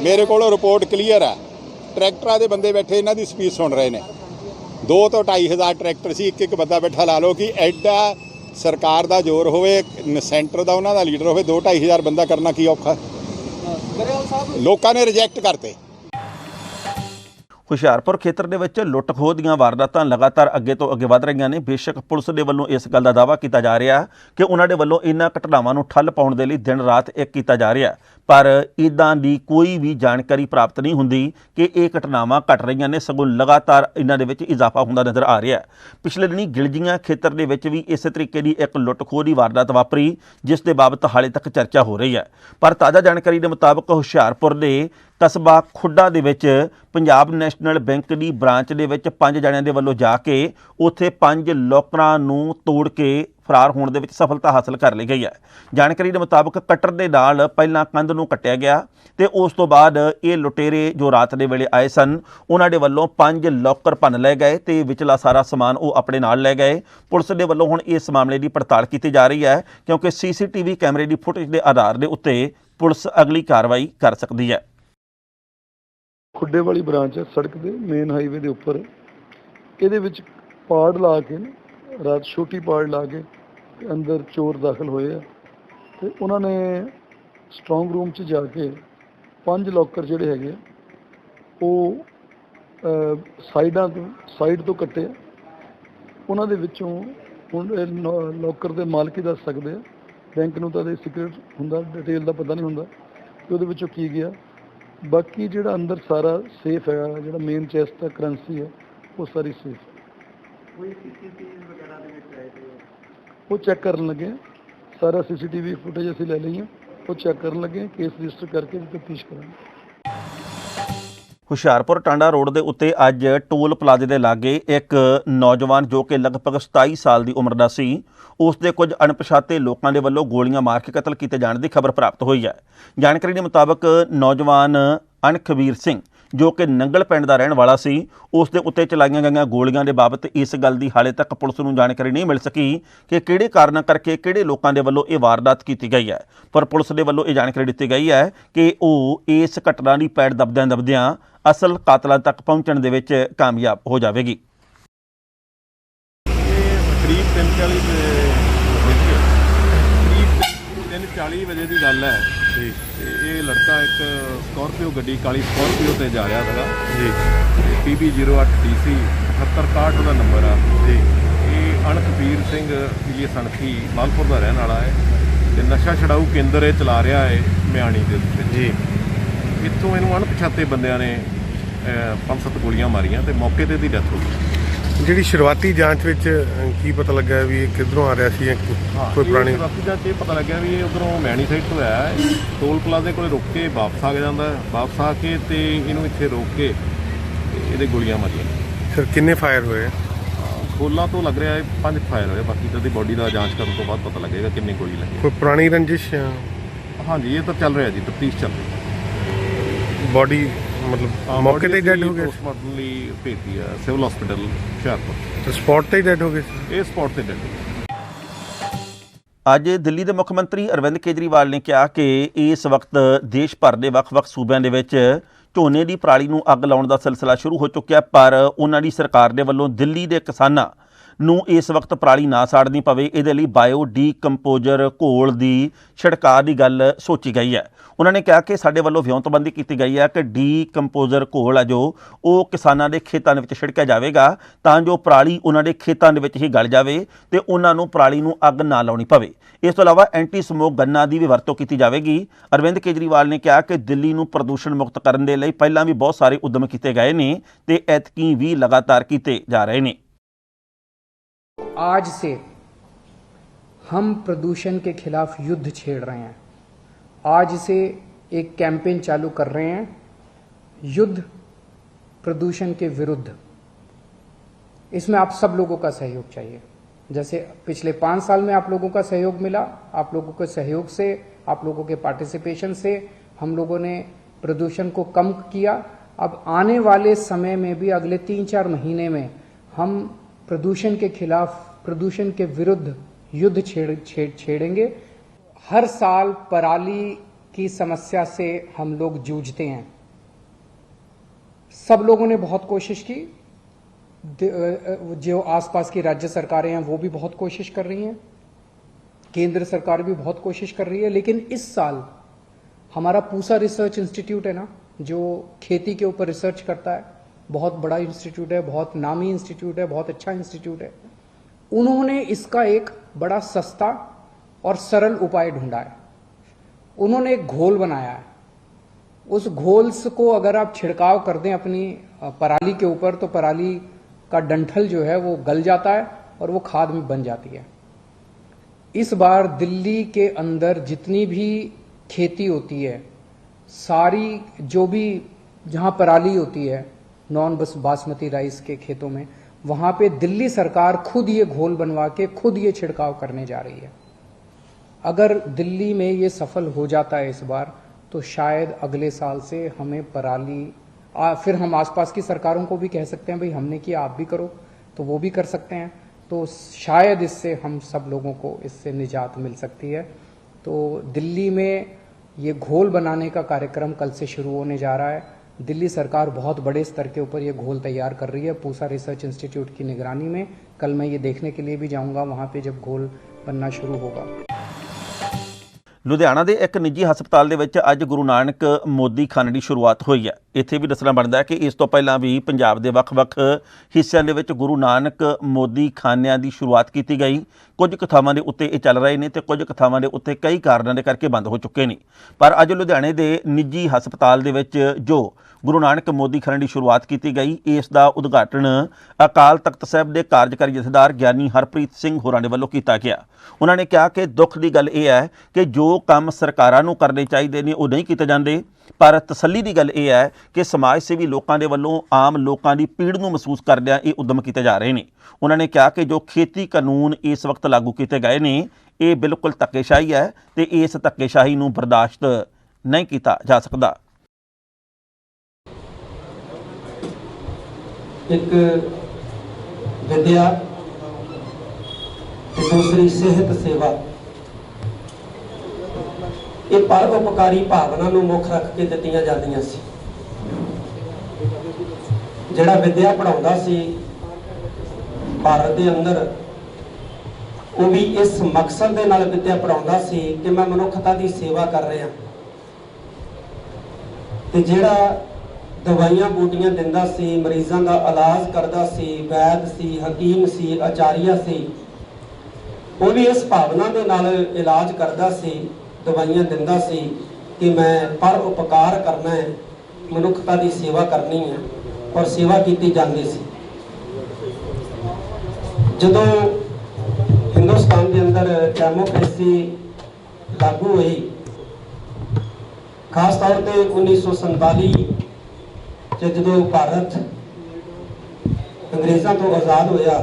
ਮੇਰੇ ਕੋਲ ਰਿਪੋਰਟ ਕਲੀਅਰ ਹੈ, ਟਰੈਕਟਰਾਂ ਦੇ ਬੰਦੇ ਬੈਠੇ ਇਹਨਾਂ ਦੀ ਸਪੀਚ ਸੁਣ ਰਹੇ ਨੇ। 2 ਤੋਂ 2.5 ਹਜ਼ਾਰ ਟਰੈਕਟਰ ਸੀ, ਇੱਕ ਬੰਦਾ ਬੈਠਾ। ਲਾ ਲਓ ਕਿ ਐਡਾ ਸਰਕਾਰ ਦਾ ਜ਼ੋਰ ਹੋਵੇ, ਸੈਂਟਰ ਦਾ ਉਹਨਾਂ ਦਾ ਲੀਡਰ ਹੋਵੇ, 2-2.5 ਹਜ਼ਾਰ ਬੰਦਾ ਕਰਨਾ ਕੀ ਔਖਾ। ਲੋਕਾਂ ਨੇ ਰਿਜੈਕਟ ਕਰਤੇ। ਹੁਸ਼ਿਆਰਪੁਰ ਖੇਤਰ ਦੇ ਵਿੱਚ ਲੁੱਟ ਖੋਹ ਦੀਆਂ ਵਾਰਦਾਤਾਂ ਲਗਾਤਾਰ ਅੱਗੇ ਤੋਂ ਅੱਗੇ ਵਧ ਰਹੀਆਂ ਨੇ। ਬੇਸ਼ੱਕ ਪੁਲਿਸ ਦੇ ਵੱਲੋਂ ਇਸ ਗੱਲ ਦਾ ਦਾਅਵਾ ਕੀਤਾ ਜਾ ਰਿਹਾ ਕਿ ਉਹਨਾਂ ਦੇ ਵੱਲੋਂ ਇਹਨਾਂ ਘਟਨਾਵਾਂ ਨੂੰ ਠੱਲ ਪਾਉਣ ਦੇ ਲਈ ਦਿਨ ਰਾਤ ਇੱਕ ਕੀਤਾ ਜਾ ਰਿਹਾ, ਪਰ ਇੱਦਾਂ ਦੀ ਕੋਈ ਵੀ ਜਾਣਕਾਰੀ ਪ੍ਰਾਪਤ ਨਹੀਂ ਹੁੰਦੀ ਕਿ ਇਹ ਘਟਨਾਵਾਂ ਘਟ ਰਹੀਆਂ ਨੇ, ਸਗੋਂ ਲਗਾਤਾਰ ਇਹਨਾਂ ਦੇ ਵਿੱਚ ਇਜ਼ਾਫਾ ਹੁੰਦਾ ਨਜ਼ਰ ਆ ਰਿਹਾ। ਪਿਛਲੇ ਦਿਨੀ ਗਿਲਜੀਆਂ ਖੇਤਰ ਦੇ ਵਿੱਚ ਵੀ ਇਸੇ ਤਰੀਕੇ ਦੀ ਇੱਕ ਲੁੱਟ ਖੋਹ ਦੀ ਵਾਰਦਾਤ ਵਾਪਰੀ, ਜਿਸ ਦੇ ਬਾਬਤ ਹਾਲੇ ਤੱਕ ਚਰਚਾ ਹੋ ਰਹੀ ਹੈ। ਪਰ ਤਾਜ਼ਾ ਜਾਣਕਾਰੀ ਦੇ ਮੁਤਾਬਕ ਹੁਸ਼ਿਆਰਪੁਰ ਦੇ ਕਸਬਾ ਖੁੱਡਾ ਦੇ ਵਿੱਚ ਪੰਜਾਬ ਨੈਸ਼ਨਲ ਬੈਂਕ ਦੀ ਬ੍ਰਾਂਚ ਦੇ ਵਿੱਚ 5 ਜਣਿਆਂ ਦੇ ਵੱਲੋਂ ਜਾ ਕੇ ਉੱਥੇ 5 ਲੋਕਰਾਂ ਨੂੰ ਤੋੜ ਕੇ ਫਰਾਰ ਹੋਣ ਦੇ ਵਿੱਚ ਸਫਲਤਾ ਹਾਸਲ ਕਰ ਲਈ ਗਈ ਹੈ। ਜਾਣਕਾਰੀ ਦੇ ਮੁਤਾਬਕ ਕਟਰ ਦੇ ਨਾਲ ਪਹਿਲਾਂ ਕੰਧ ਨੂੰ ਕੱਟਿਆ ਗਿਆ ਤੇ ਉਸ ਤੋਂ ਬਾਅਦ ਇਹ ਲੁਟੇਰੇ ਜੋ ਰਾਤ ਦੇ ਵੇਲੇ ਆਏ ਸਨ ਉਹਨਾਂ ਦੇ ਵੱਲੋਂ 5 ਲੋਕਰ ਭੰਨ ਲਏ ਗਏ ਤੇ ਵਿਚਲਾ ਸਾਰਾ ਸਮਾਨ ਉਹ ਆਪਣੇ ਨਾਲ ਲੈ ਗਏ। ਪੁਲਿਸ ਦੇ ਵੱਲੋਂ ਹੁਣ ਇਸ ਮਾਮਲੇ ਦੀ ਪੜਤਾਲ ਕੀਤੀ ਜਾ ਰਹੀ ਹੈ, ਕਿਉਂਕਿ CCTV ਕੈਮਰੇ ਦੀ ਫੁਟੇਜ ਦੇ ਆਧਾਰ ਦੇ ਉੱਤੇ ਪੁਲਿਸ ਅਗਲੀ ਕਾਰਵਾਈ ਕਰ ਸਕਦੀ ਹੈ। ਖੁੱਡੇ ਵਾਲੀ ਬ੍ਰਾਂਚ ਹੈ, ਸੜਕ ਦੇ ਮੇਨ ਹਾਈਵੇ ਦੇ ਉੱਪਰ। ਇਹਦੇ ਵਿੱਚ ਪਾੜ ਲਾ ਕੇ ਰਾਤ ਛੋਟੀ ਪਾੜ ਲਾ ਕੇ ਅੰਦਰ ਚੋਰ ਦਾਖਲ ਹੋਏ ਆ ਤੇ ਉਹਨਾਂ ਨੇ ਸਟਰੋਂਗ ਰੂਮ 'ਚ ਜਾ ਕੇ 5 ਲੋਕਰ ਜਿਹੜੇ ਹੈਗੇ ਉਹ ਸਾਈਡ ਤੋਂ ਕੱਟੇ ਆ। ਉਹਨਾਂ ਦੇ ਵਿੱਚੋਂ ਹੁਣ ਲੋਕਰ ਦੇ ਮਾਲਕ ਹੀ ਦੱਸ ਸਕਦੇ ਆ, ਬੈਂਕ ਨੂੰ ਤਾਂ ਇਹਦੇ ਸੀਕ੍ਰੇਟ ਹੁੰਦਾ, ਡਿਟੇਲ ਦਾ ਪਤਾ ਨਹੀਂ ਹੁੰਦਾ ਕਿ ਉਹਦੇ ਵਿੱਚੋਂ ਕੀ ਗਿਆ। ਬਾਕੀ ਜਿਹੜਾ ਅੰਦਰ ਸਾਰਾ ਸੇਫ ਹੈ, ਜਿਹੜਾ ਮੇਨ ਚੈਸਟ ਦਾ ਕਰੰਸੀ ਹੈ ਉਹ ਸਾਰੀ ਸੇਫ ਹੈ। ਕੋਈ CCTV ਵਗੈਰਾ ਦੇ ਵਿੱਚ ਆਏ ਉਹ ਚੈੱਕ ਕਰਨ ਲੱਗੇ, ਸਾਰਾ CCTV ਫੁਟੇਜ ਅਸੀਂ ਲੈ ਲਈਆਂ, ਉਹ ਚੈੱਕ ਕਰਨ ਲੱਗੇ, ਕੇਸ ਰਜਿਸਟਰ ਕਰਕੇ ਤਫਤੀਸ਼ ਕਰਾਂਗੇ। ਹੁਸ਼ਿਆਰਪੁਰ ਟਾਂਡਾ ਰੋਡ ਦੇ ਉੱਤੇ ਅੱਜ ਟੋਲ ਪਲਾਜ਼ੇ ਦੇ ਲਾਗੇ ਇੱਕ ਨੌਜਵਾਨ ਜੋ ਕਿ ਲਗਭਗ 27 ਸਾਲ ਦੀ ਉਮਰ ਦਾ ਸੀ, ਉਸ ਦੇ ਕੁਝ ਅਣਪਛਾਤੇ ਲੋਕਾਂ ਦੇ ਵੱਲੋਂ ਗੋਲੀਆਂ ਮਾਰ ਕੇ ਕਤਲ ਕੀਤੇ ਜਾਣ ਦੀ ਖਬਰ ਪ੍ਰਾਪਤ ਹੋਈ ਹੈ। ਜਾਣਕਾਰੀ ਦੇ ਮੁਤਾਬਕ ਨੌਜਵਾਨ ਅਣਖਵੀਰ ਸਿੰਘ ਜੋ ਕਿ ਨੰਗਲ ਪਿੰਡ ਦਾ ਰਹਿਣ ਵਾਲਾ ਸੀ, ਉਸ ਦੇ ਉੱਤੇ ਚਲਾਈਆਂ ਗਈਆਂ ਗੋਲੀਆਂ ਦੇ ਬਾਬਤ ਇਸ ਗੱਲ ਦੀ ਹਾਲੇ ਤੱਕ ਪੁਲਿਸ ਨੂੰ ਜਾਣਕਾਰੀ ਨਹੀਂ ਮਿਲ ਸਕੀ ਕਿ ਕਿਹੜੇ ਕਾਰਨਾਂ ਕਰਕੇ ਕਿਹੜੇ ਲੋਕਾਂ ਦੇ ਵੱਲੋਂ ਇਹ ਵਾਰਦਾਤ ਕੀਤੀ ਗਈ ਹੈ। ਪਰ ਪੁਲਿਸ ਦੇ ਵੱਲੋਂ ਇਹ ਜਾਣਕਾਰੀ ਦਿੱਤੀ ਗਈ ਹੈ ਕਿ ਉਹ ਇਸ ਘਟਨਾ ਦੀ ਪੈੜ ਦਬਦਿਆਂ ਅਸਲ ਕਾਤਲਾਂ ਤੱਕ ਪਹੁੰਚਣ ਦੇ ਵਿੱਚ ਕਾਮਯਾਬ ਹੋ ਜਾਵੇਗੀ। ਕਰੀਬ 3:40 ਵਜੇ ਦੀ ਗੱਲ ਹੈ ਤੇ ਇਹ ਲੜਕਾ ਇੱਕ ਸਕਾਰਪੀਓ ਗੱਡੀ, ਕਾਲੀ ਸਕਾਰਪੀਓ ਤੇ ਜਾ ਰਿਹਾ ਸੀਗਾ ਜੀ, PB08DC 7861 ਉਹਦਾ ਨੰਬਰ ਆ ਜੀ। ਇਹ ਅਣਖਬੀਰ ਸਿੰਘ ਪੀਏ ਸਣਖੀ ਮਾਲਪੁਰ ਦਾ ਰਹਿਣ ਵਾਲਾ ਹੈ ਤੇ ਨਸ਼ਾ ਛਡਾਊ ਕੇਂਦਰ ਇਹ ਚਲਾ ਰਿਹਾ ਹੈ ਮਿਆਣੀ ਦੇ ਉੱਤੇ ਜੀ। ਇੱਥੋਂ ਇਹਨੂੰ ਅਣਪਛਾਤੇ ਬੰਦਿਆਂ ਨੇ 5-7 ਗੋਲੀਆਂ ਮਾਰੀਆਂ ਤੇ ਮੌਕੇ ਤੇ ਇਹਦੀ ਡੈਥ ਹੋ ਗਈ। ਜਿਹੜੀ ਸ਼ੁਰੂਆਤੀ ਜਾਂਚ ਵਿੱਚ ਕੀ ਪਤਾ ਲੱਗਾ ਵੀ ਇਹ ਕਿੱਧਰੋਂ ਆ ਰਿਹਾ ਸੀ ਜਾਂ ਕੋਈ ਪੁਰਾਣੀ? ਸ਼ੁਰੂਆਤੀ ਜਾਂਚ ਇਹ ਪਤਾ ਲੱਗਿਆ ਵੀ ਇਹ ਉਧਰੋਂ ਮੈਣੀ ਸਾਈਡ ਤੋਂ ਆਇਆ ਹੈ, ਟੋਲ ਪਲਾਜ਼ੇ ਕੋਲ ਰੁਕ ਕੇ ਵਾਪਸ ਆ ਜਾਂਦਾ, ਵਾਪਸ ਆ ਕੇ ਤੇ ਇਹਨੂੰ ਇੱਥੇ ਰੋਕ ਕੇ ਇਹਦੇ ਗੋਲੀਆਂ ਮਾਰੀਆਂ। ਸਰ ਕਿੰਨੇ ਫਾਇਰ ਹੋਏ? ਗੋਲਾਂ ਤੋਂ ਲੱਗ ਰਿਹਾ ਹੈ 5 ਫਾਇਰ ਹੋਏ, ਬਾਕੀ ਤਾਂ ਇਹਦੀ ਬੋਡੀ ਦਾ ਜਾਂਚ ਕਰਨ ਤੋਂ ਬਾਅਦ ਪਤਾ ਲੱਗੇਗਾ ਕਿੰਨੀ ਗੋਲੀ ਲੱਗੀ। ਕੋਈ ਪੁਰਾਣੀ ਰੰਜਿਸ਼? ਹਾਂਜੀ ਇਹ ਤਾਂ ਚੱਲ ਰਿਹਾ ਜੀ, ਤਫਤੀਸ਼ ਚੱਲ ਰਹੀ। ਬੋਡੀ ਮਤਲਬ ਮੌਕੇ ਤੇ ਹੀ ਡੈਡ ਹੋ ਗਏ? ਪੋਸਟਮਾਰਟਮ ਲਈ ਭੇਜੀ ਆ ਸਿਵਲ ਹਸਪੀਟਲ ਹੁਸ਼ਿਆਰਪੁਰ। ਸਪੌਟ ਤੇ ਹੀ ਡੈਡ ਹੋ ਗਏ? ਇਹ ਸਪੌਟ ਤੇ ਡੈਡ ਹੋ ਗਏ। ਅੱਜ ਦਿੱਲੀ ਦੇ ਮੁੱਖ ਮੰਤਰੀ ਅਰਵਿੰਦ ਕੇਜਰੀਵਾਲ ਨੇ ਕਿਹਾ ਕਿ ਇਸ ਵਕਤ ਦੇਸ਼ ਭਰ ਦੇ ਵੱਖ-ਵੱਖ ਸੂਬਿਆਂ ਦੇ ਵਿੱਚ ਝੋਨੇ ਦੀ ਪਰਾਲੀ ਨੂੰ ਅੱਗ ਲਾਉਣ ਦਾ ਸਿਲਸਿਲਾ ਸ਼ੁਰੂ ਹੋ ਚੁੱਕਿਆ, ਪਰ ਉਹਨਾਂ ਦੀ ਸਰਕਾਰ ਦੇ ਵੱਲੋਂ ਦਿੱਲੀ ਦੇ ਕਿਸਾਨਾਂ ਨੂੰ ਇਸ ਵਕਤ ਪਰਾਲੀ ਨਾ ਸਾੜਨੀ ਪਵੇ, ਇਹਦੇ ਲਈ ਬਾਇਓ ਡੀਕੰਪੋਜ਼ਰ ਘੋਲ ਦੀ ਛਿੜਕਾਅ ਦੀ ਗੱਲ ਸੋਚੀ ਗਈ ਹੈ। ਉਹਨਾਂ ਨੇ ਕਿਹਾ ਕਿ ਸਾਡੇ ਵੱਲੋਂ ਵਿਉਂਤਬੰਦੀ ਕੀਤੀ ਗਈ ਹੈ ਕਿ ਡੀਕੰਪੋਜ਼ਰ ਘੋਲ ਹੈ ਜੋ ਉਹ ਕਿਸਾਨਾਂ ਦੇ ਖੇਤਾਂ ਦੇ ਵਿੱਚ ਛਿੜਕਿਆ ਜਾਵੇਗਾ ਤਾਂ ਜੋ ਪਰਾਲੀ ਉਹਨਾਂ ਦੇ ਖੇਤਾਂ ਦੇ ਵਿੱਚ ਹੀ ਗਲ ਜਾਵੇ ਤੇ ਉਹਨਾਂ ਨੂੰ ਪਰਾਲੀ ਨੂੰ ਅੱਗ ਨਾ ਲਾਉਣੀ ਪਵੇ। ਇਸ ਤੋਂ ਇਲਾਵਾ ਐਂਟੀ ਸਮੋਕ ਗੰਨਾਂ ਦੀ ਵੀ ਵਰਤੋਂ ਕੀਤੀ ਜਾਵੇਗੀ। ਅਰਵਿੰਦ ਕੇਜਰੀਵਾਲ ਨੇ ਕਿਹਾ ਕਿ ਦਿੱਲੀ ਨੂੰ ਪ੍ਰਦੂਸ਼ਣ ਮੁਕਤ ਕਰਨ ਦੇ ਲਈ ਪਹਿਲਾਂ ਵੀ ਬਹੁਤ ਸਾਰੇ ਉਦਮ ਕੀਤੇ ਗਏ ਨੇ ਤੇ ਐਤਕੀ ਵੀ ਲਗਾਤਾਰ ਕੀਤੇ ਜਾ ਰਹੇ ਨੇ। आज से हम प्रदूषण के खिलाफ युद्ध छेड़ रहे हैं। आज से एक कैंपेन चालू कर रहे हैं, युद्ध प्रदूषण के विरुद्ध। इसमें आप सब लोगों का सहयोग चाहिए। जैसे पिछले 5 साल में आप लोगों का सहयोग मिला, आप लोगों के सहयोग से, आप लोगों के पार्टिसिपेशन से हम लोगों ने प्रदूषण को कम किया। अब आने वाले समय में भी अगले 3-4 महीने में हम प्रदूषण के खिलाफ, प्रदूषण के विरुद्ध युद्ध छेड़ेंगे। हर साल पराली की समस्या से हम लोग जूझते हैं। सब लोगों ने बहुत कोशिश की, जो आसपास की राज्य सरकारें हैं वो भी बहुत कोशिश कर रही हैं, केंद्र सरकार भी बहुत कोशिश कर रही है। लेकिन इस साल हमारा पूसा रिसर्च इंस्टीट्यूट है ना, जो खेती के ऊपर रिसर्च करता है, बहुत बड़ा इंस्टीट्यूट है, बहुत नामी इंस्टीट्यूट है, बहुत अच्छा इंस्टीट्यूट है। उन्होंने इसका एक बड़ा सस्ता और सरल उपाय ढूंढा है। उन्होंने एक घोल बनाया है। उस घोल को अगर आप छिड़काव कर दें अपनी पराली के ऊपर तो पराली का डंठल जो है वो गल जाता है और वो खाद में बन जाती है। इस बार दिल्ली के अंदर जितनी भी खेती होती है, सारी जो भी जहां पराली होती है नॉन बासमती राइस के खेतों में, वहां पे दिल्ली सरकार खुद ये घोल बनवा के खुद ये छिड़काव करने जा रही है। अगर दिल्ली में ये सफल हो जाता है इस बार, तो शायद अगले साल से हमें पराली फिर हम आसपास की सरकारों को भी कह सकते हैं भाई हमने किया आप भी करो, तो वो भी कर सकते हैं। तो शायद इससे हम सब लोगों को इससे निजात मिल सकती है। तो दिल्ली में ये घोल बनाने का कार्यक्रम कल से शुरू होने जा रहा है। दिल्ली सरकार बहुत बड़े स्तर के ऊपर ये घोल तैयार कर रही है पूसा रिसर्च इंस्टीट्यूट की निगरानी में। कल मैं ये देखने के लिए भी जाऊंगा वहां पे जब घोल बनना शुरू होगा। ਲੁਧਿਆਣਾ ਦੇ ਇੱਕ ਨਿੱਜੀ ਹਸਪਤਾਲ ਦੇ ਵਿੱਚ ਅੱਜ ਗੁਰੂ ਨਾਨਕ ਮੋਦੀ ਖਾਨੇ ਦੀ ਸ਼ੁਰੂਆਤ ਹੋਈ ਹੈ। ਇੱਥੇ ਵੀ ਦੱਸਣਾ ਬਣਦਾ ਹੈ ਕਿ ਇਸ ਤੋਂ ਪਹਿਲਾਂ ਵੀ ਪੰਜਾਬ ਦੇ ਵੱਖ-ਵੱਖ ਹਿੱਸਿਆਂ ਦੇ ਵਿੱਚ ਗੁਰੂ ਨਾਨਕ ਮੋਦੀ ਖਾਨਿਆਂ ਦੀ ਸ਼ੁਰੂਆਤ ਕੀਤੀ ਗਈ। ਕੁਝ ਕਥਾਵਾਂ ਦੇ ਉੱਤੇ ਇਹ ਚੱਲ ਰਹੇ ਨੇ ਤੇ ਕੁਝ ਕਥਾਵਾਂ ਦੇ ਉੱਤੇ ਕਈ ਕਾਰਨਾਂ ਦੇ ਕਰਕੇ ਬੰਦ ਹੋ ਚੁੱਕੇ ਨੇ। ਪਰ ਅੱਜ ਲੁਧਿਆਣੇ ਦੇ ਨਿੱਜੀ ਹਸਪਤਾਲ ਦੇ ਵਿੱਚ ਜੋ ਗੁਰੂ ਨਾਨਕ ਮੋਦੀ ਖਾਨੇ ਦੀ ਸ਼ੁਰੂਆਤ ਕੀਤੀ ਗਈ, ਇਸ ਦਾ ਉਦਘਾਟਨ ਅਕਾਲ ਤਖਤ ਸਾਹਿਬ ਦੇ ਕਾਰਜਕਾਰੀ ਜਥੇਦਾਰ ਗਿਆਨੀ ਹਰਪ੍ਰੀਤ ਸਿੰਘ ਹੋਰਾਂ ਦੇ ਵੱਲੋਂ ਕੀਤਾ ਗਿਆ। ਉਹਨਾਂ ਨੇ ਕਿਹਾ ਕਿ ਦੁੱਖ ਦੀ ਗੱਲ ਇਹ ਹੈ ਕਿ ਜੋ ਕੰਮ ਸਰਕਾਰਾਂ ਨੂੰ ਕਰਨੇ ਚਾਹੀਦੇ ਨੇ ਉਹ ਨਹੀਂ ਕੀਤੇ ਜਾਂਦੇ, ਪਰ ਤਸੱਲੀ ਦੀ ਗੱਲ ਇਹ ਹੈ ਕਿ ਸਮਾਜ ਸੇਵੀ ਲੋਕਾਂ ਦੇ ਵੱਲੋਂ ਆਮ ਲੋਕਾਂ ਦੀ ਪੀੜ ਨੂੰ ਮਹਿਸੂਸ ਕਰਦਿਆਂ ਇਹ ਉਦਮ ਕੀਤੇ ਜਾ ਰਹੇ ਨੇ। ਉਹਨਾਂ ਨੇ ਕਿਹਾ ਕਿ ਜੋ ਖੇਤੀ ਕਾਨੂੰਨ ਇਸ ਵਕਤ ਲਾਗੂ ਕੀਤੇ ਗਏ ਨੇ ਇਹ ਬਿਲਕੁਲ ਧੱਕੇਸ਼ਾਹੀ ਹੈ ਤੇ ਇਸ ਧੱਕੇਸ਼ਾਹੀ ਨੂੰ ਬਰਦਾਸ਼ਤ ਨਹੀਂ ਕੀਤਾ ਜਾ ਸਕਦਾ। एक विद्या ते दूसरी सेहत सेवा, ये परोपकारी भावना नूं मुख रख के दित्तियां जांदियां सी। जिहड़ा विद्या पढ़ाउंदा सी भारत दे अंदर, वो भी इस मकसद दे नाल विद्या पढ़ाउंदा सी कि मैं मनुखता दी सेवा कर रहा। ते जिहड़ा दवाइयां बूटियां दिंदा सी, मरीज़ां दा इलाज करदा सी, वैद सी, हकीम सी, आचार्य सी, वो भी इस भावना दे नाल इलाज करदा सी, दवाइयां दिंदा सी कि मैं परोपकार करना है, मनुखता दी सेवा करनी है, और सेवा की जाती सी। जदों हिंदुस्तान के अंदर डेमोक्रेसी लागू हुई, खास तौर पर 1947 जो भारत अंग्रेज़ों तो आज़ाद होया,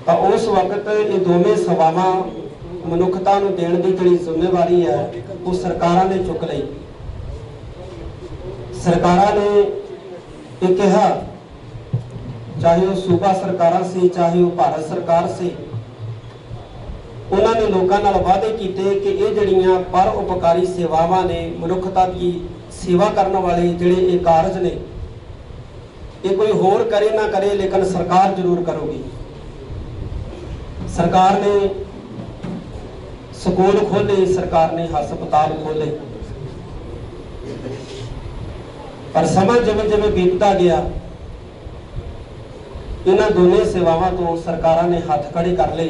तो उस वक्त ये दोवें सभावां मनुखता नूं देण दी जिहड़ी जिम्मेवारी है वो सरकारां ने चुक लई। सरकारां ने ये कहा, चाहे वो सूबा सरकारां सी, चाहे वो भारत सरकार सी, उन्होंने लोगों नाल वादे कीते कि ये जिहड़ियां परोपकारी सेवावां ने, मनुखता की सेवा करने वाले जिहड़े ये कारज ने, ये कोई होर करे ना करे लेकिन सरकार जरूर करोगी। सरकार ने स्कूल खोले, सरकार ने हस्पताल खोले, पर समा जिवें जिवें बीतता गया, इन्हां दोनों सेवावां तो सरकारां ने हथ खड़े कर लए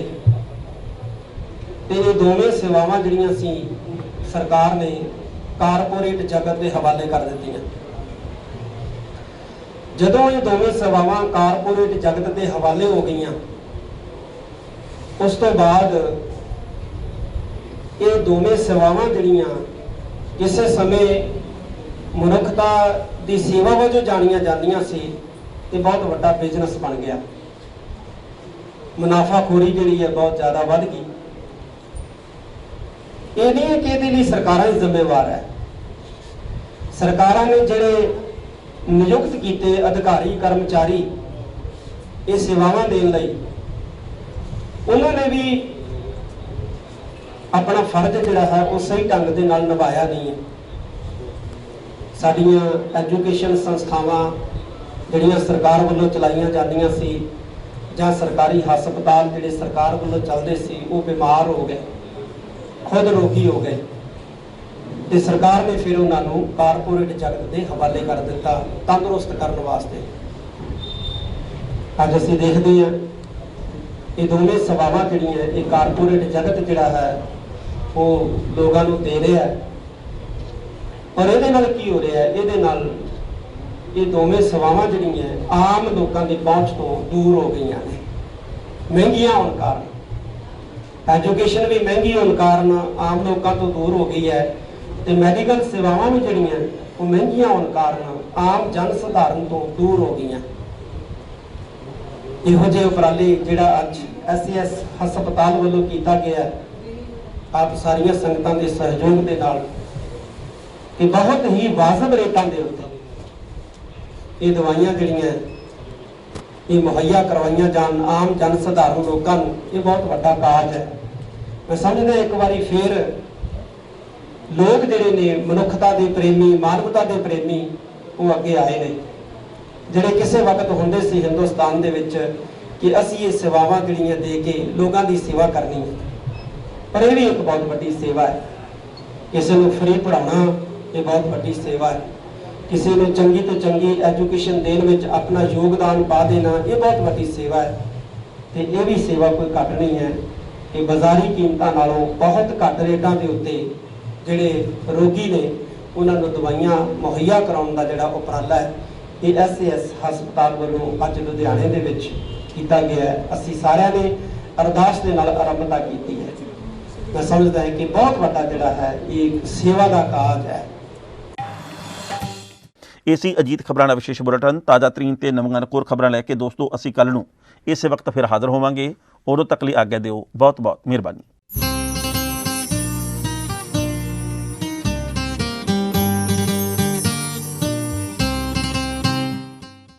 ते ये दोवें सेवावां जिहड़ियां सी सरकार ने कारपोरेट जगत के हवाले कर दित्तियां। जदों ये दोवें सेवावां कारपोरेट जगत के हवाले हो गईयां, उस तो बाद ये दोवें सेवावां जिहड़ियां किसी समय मनुखता की सेवा वजों जानियां जांदियां सी, ये बहुत वड्डा बिजनेस बन गया। मुनाफाखोरी जिहड़ी है बहुत ज़्यादा वध गई। ये नहीं है कि इहदे लई सरकारां ही जिम्मेवार है। सरकारां ने जिहड़े नियुक्त कीते अधिकारी कर्मचारी ये सेवावां देण लई, उन्होंने भी अपना फर्ज जिहड़ा है वो सही ढंग दे नाल निभाया नहीं है। साडियां एजुकेशन संस्थावां जिहड़ियां सरकार वालों चलाईयां जांदियां सी, जां सरकारी हस्पताल जिहड़े सरकार वालों चलदे सी, वो बीमार हो गए, खुद रोगी हो गए, ते सरकार ने फिर उन्होंने कारपोरेट जगत के हवाले कर दिता तंदुरुस्त करने वास्ते। अज असीं देखते हैं ये दोवें सेवावां जिहड़ियां ये कारपोरेट जगत जिहड़ा है वो लोगों को दे रहा है, और ये नाल की हो रहा है, ये नाल ये दोवें सेवावां जिहड़ियां आम लोगों की पहुँच तो दूर हो गई ने, महंगियां होने कारण, एजुकेशन भी महंगी होने कारण आम लोगों तो दूर हो गई है, तो मैडिकल सेवावां भी जिहड़ियां वो महंगियां होने कारण आम जन सधारण तो दूर हो गई। इहो जिहे उपराले जिहड़ा अज SCS हस्पताल वालों कीता गया, आप सारियां संगतां दे सहयोग दे नाल कि बहुत ही वाजिब रेटां दे उत्ते ये दवाइयां जिहड़ियां ये मुहैया करवाइयां जान आम जन सधारण लोगों को, ये बहुत वड्डा काज है। मैं समझदा एक बारी फिर लोग जिहड़े ने मनुखता के प्रेमी, मानवता के प्रेमी, वो अगे आए ने, जिहड़े किसी वक्त हुंदे सी हिंदुस्तान दे विच कि असीं ये सेवावां जिहड़ियां दे के लोगों की सेवा करनी है, पर यह भी एक बहुत वड्डी सेवा है। किसी को फ्री पढ़ाना ये बहुत वड्डी सेवा है, किसी को चंगी तो चंगी एजुकेशन देने में अपना योगदान पा देना ये बहुत वड्डी सेवा है। तो ये भी सेवा कोई घट नहीं है कि बाजारी कीमतां नालों बहुत घट रेटां दे उत्ते जिहड़े रोगी ने उन्होंने दवाइयां मुहैया कराउण दा जिहड़ा उपराला है ये SCS हस्पताल वालों अज लुधियाने दे विच कीता गया है। असीं सारिआं ने अरदास दे नाल आरंभता कीती है। मैं समझदा है कि बहुत वड्डा जिहड़ा है ये सेवा का काज है। ਇਹ ਸੀ ਅਜੀਤ ਖਬਰਾਂ ਦਾ ਵਿਸ਼ੇਸ਼ ਬੁਲੇਟਿਨ। ਤਾਜ਼ਾ ਤਰੀਨ ਤੇ ਨਵੀਆਂ ਨਕੋਰ ਖਬਰਾਂ ਲੈ ਕੇ ਦੋਸਤੋ ਅਸੀਂ ਕੱਲ੍ਹ ਨੂੰ ਇਸੇ ਵਕਤ ਫਿਰ ਹਾਜ਼ਰ ਹੋਵਾਂਗੇ। ਉਦੋਂ ਤੱਕ ਲਈ ਆਗਿਆ ਦਿਓ। ਬਹੁਤ ਬਹੁਤ ਮਿਹਰਬਾਨੀ।